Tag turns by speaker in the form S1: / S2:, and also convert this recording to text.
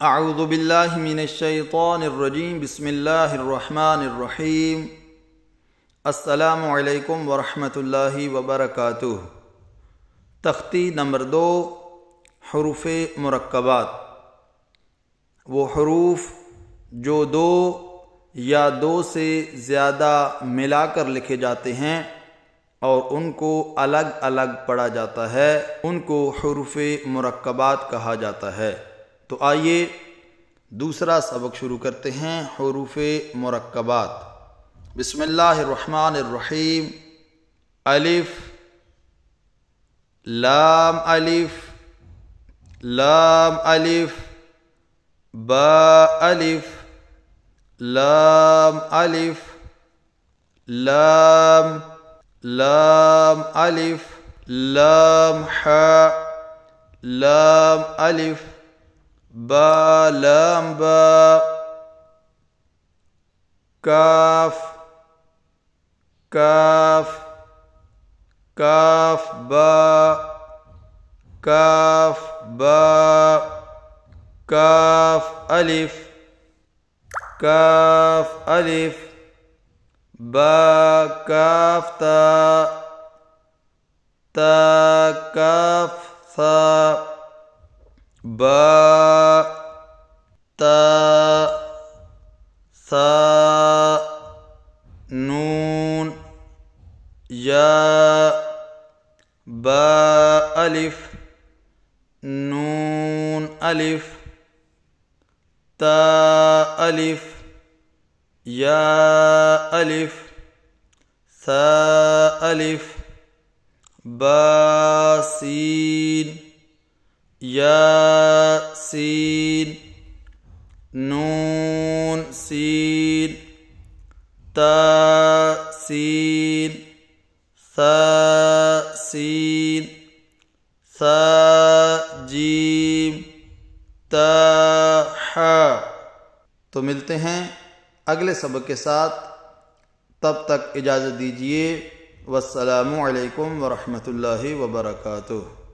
S1: اعوذ باللہ من الشیطان الرجیم بسم اللہ الرحمن الرحیم السلام علیکم ورحمۃ اللہ وبرکاتہ۔ تختی نمبر 2، حروف مرکبات۔ وہ حروف جو 2 یا 2 سے زیادہ ملا کر لکھے جاتے ہیں اور ان کو الگ الگ پڑھا جاتا ہے، ان کو حروف مرکبات کہا جاتا ہے۔ تو آئیے دوسرا سبق شروع کرتے ہیں، حروف مرکبات۔ بسم اللہ الرحمن الرحیم۔ الف، لام الف، لام الف، با الف، لام الف، لام، لام الف، لام حاء، لام الف، با لام با، کاف، کاف، کاف با، کاف با، کاف الف، کاف الف، با کاف تا، تا کاف ثا، با تا ثا، نون، یا، با الف، نون الف، تا الف، یا الف، ثا الف، با سین، یا سین، نون سین، تا سین، ثا سین، ثا جیم، تا حا۔ تو ملتے ہیں اگلے سبق کے ساتھ، تب تک اجازت دیجیے۔ والسلام علیکم ورحمۃ اللہ وبرکاتہ۔